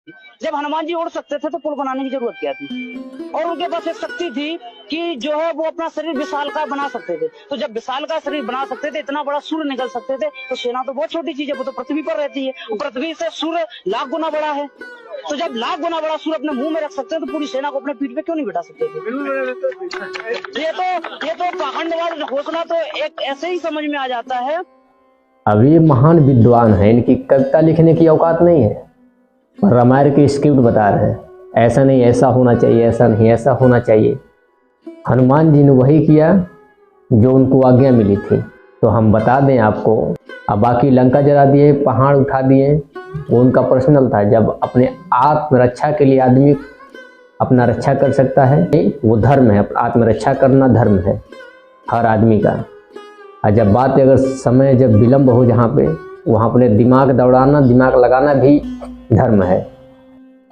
जब हनुमान जी उड़ सकते थे तो पुल बनाने की जरूरत क्या थी? और उनके पास एक शक्ति थी कि जो है वो अपना शरीर विशालकाय बना सकते थे। तो जब विशालकाय शरीर बना सकते थे, इतना बड़ा सूर्य निकल सकते थे, तो सेना तो बहुत छोटी चीज है, वो तो पृथ्वी पर रहती है। पृथ्वी से सूर्य लाख गुना बड़ा है। तो जब लाख गुना बड़ा सूर्य अपने मुंह में रख सकते हैं तो पूरी सेना को अपने पीठ पे क्यों नहीं बिठा सकते थे? ये तो पाखंडवाद घोषणा तो एक ऐसे ही समझ में आ जाता है। अब ये महान विद्वान है, इनकी कविता लिखने की औकात नहीं है, पर रामायण के स्क्रिप्ट बता रहे हैं, ऐसा नहीं ऐसा होना चाहिए, ऐसा नहीं ऐसा होना चाहिए। हनुमान जी ने वही किया जो उनको आज्ञा मिली थी। तो हम बता दें आपको, अब बाकी लंका जला दिए, पहाड़ उठा दिए, वो उनका पर्सनल था। जब अपने आत्मरक्षा के लिए आदमी अपना रक्षा कर सकता है, वो धर्म है, आत्मरक्षा करना धर्म है हर आदमी का। और जब बात अगर समय जब विलम्ब हो जहाँ पे, वहाँ अपने दिमाग दौड़ाना, दिमाग लगाना भी धर्म है।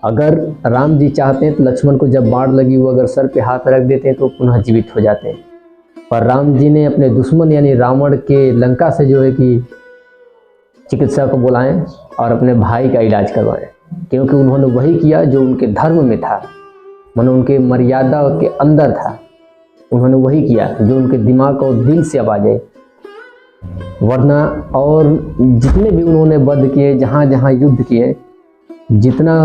अगर राम जी चाहते हैं तो लक्ष्मण को जब बाढ़ लगी वो अगर सर पे हाथ रख देते हैं तो पुनः जीवित हो जाते हैं, पर राम जी ने अपने दुश्मन यानी रावण के लंका से जो है कि चिकित्सा को बुलाएं और अपने भाई का इलाज करवाएं, क्योंकि उन्होंने वही किया जो उनके धर्म में था, मानो उनके मर्यादा के अंदर था। उन्होंने वही किया जो उनके दिमाग और दिल से आवाज है। वरना और जितने भी उन्होंने वध किए, जहाँ जहाँ युद्ध किए, जितना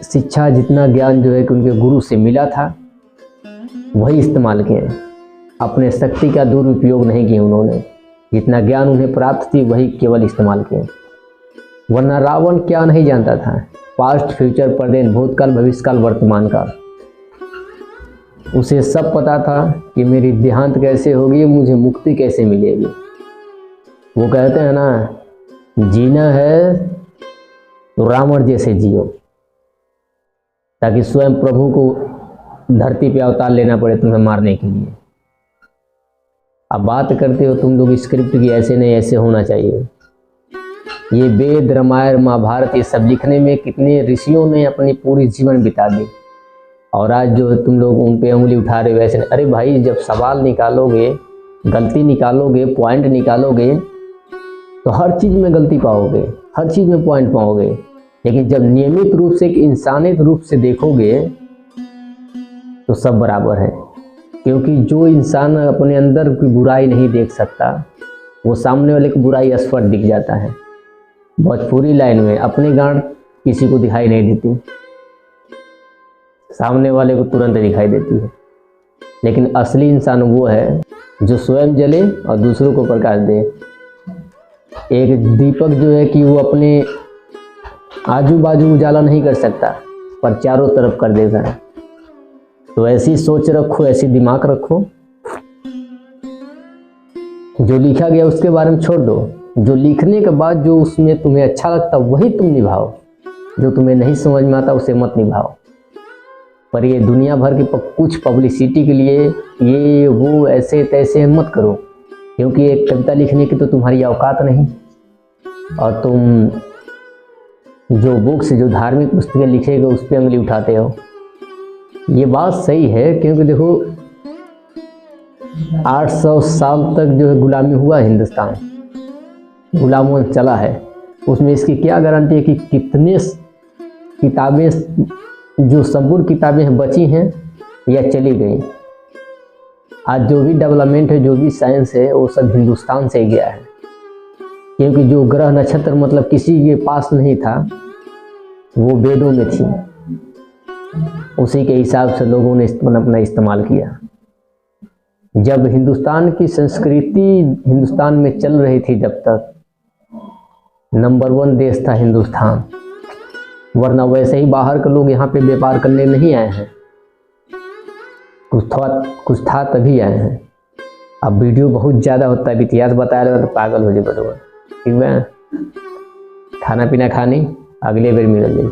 शिक्षा जितना ज्ञान जो है कि उनके गुरु से मिला था वही इस्तेमाल किए, अपने शक्ति का दुरुपयोग नहीं किए उन्होंने। जितना ज्ञान उन्हें प्राप्त थी वही केवल इस्तेमाल किए। वरना रावण क्या नहीं जानता था, पास्ट फ्यूचर प्रेजेंट भूतकाल भविष्यकाल वर्तमान काल, उसे सब पता था कि मेरी देहांत कैसे होगी, मुझे मुक्ति कैसे मिलेगी। वो कहते हैं ना, जीना है तो रावण जैसे जियो, ताकि स्वयं प्रभु को धरती पे अवतार लेना पड़े तुम्हें मारने के लिए। अब बात करते हो तुम लोग स्क्रिप्ट की, ऐसे नहीं ऐसे होना चाहिए। ये वेद रामायण महाभारत ये सब लिखने में कितने ऋषियों ने अपनी पूरी जीवन बिता दी, और आज जो तुम लोग उन पे उंगली उठा रहे हो वैसे नहीं। अरे भाई, जब सवाल निकालोगे, गलती निकालोगे, पॉइंट निकालोगे तो हर चीज़ में गलती पाओगे, हर चीज़ में पॉइंट पाओगे। लेकिन जब नियमित रूप से एक इंसानियत रूप से देखोगे तो सब बराबर है। क्योंकि जो इंसान अपने अंदर की बुराई नहीं देख सकता, वो सामने वाले की बुराई स्पष्ट दिख जाता है। भोजपुरी लाइन में अपनी गांड किसी को दिखाई नहीं देती, सामने वाले को तुरंत दिखाई देती है। लेकिन असली इंसान वो है जो स्वयं जले और दूसरों को प्रकाश दे। एक दीपक जो है कि वो अपने आजू बाजू उजाला नहीं कर सकता, पर चारों तरफ कर देता है। तो ऐसी सोच रखो, ऐसी दिमाग रखो, जो लिखा गया उसके बारे में छोड़ दो। जो लिखने के बाद जो उसमें तुम्हें अच्छा लगता वही तुम निभाओ, जो तुम्हें नहीं समझ में आता उसे मत निभाओ। पर ये दुनिया भर की कुछ पब्लिसिटी के लिए ये वो ऐसे तैसे मत करो, क्योंकि एक कविता लिखने की तो तुम्हारी औकात नहीं। और तुम जो बुक्स, जो धार्मिक पुस्तकें लिखेगा उस पर उंगली उठाते हो। ये बात सही है, क्योंकि देखो 800 साल तक जो है गुलामी हुआ हिंदुस्तान, गुलामों चला है। उसमें इसकी क्या गारंटी है कि कितने किताबें, जो संपूर्ण किताबें बची हैं या चली गई। आज जो भी डेवलपमेंट है, जो भी साइंस है, वो सब हिंदुस्तान से गया है। क्योंकि जो ग्रह नक्षत्र मतलब किसी के पास नहीं था, वो वेदों में थी, उसी के हिसाब से लोगों ने अपना इस्तेमाल किया। जब हिंदुस्तान की संस्कृति हिंदुस्तान में चल रही थी, जब तक नंबर 1 देश था हिंदुस्तान। वरना वैसे ही बाहर के लोग यहाँ पे व्यापार करने नहीं आए हैं, कुछ था तभी आए हैं। अब वीडियो बहुत ज़्यादा होता है, इतिहास बता रहे हो तो पागल हो जाए बरोबर। ठीक है, खाना पीना खानी, अगले बार मिल जाए।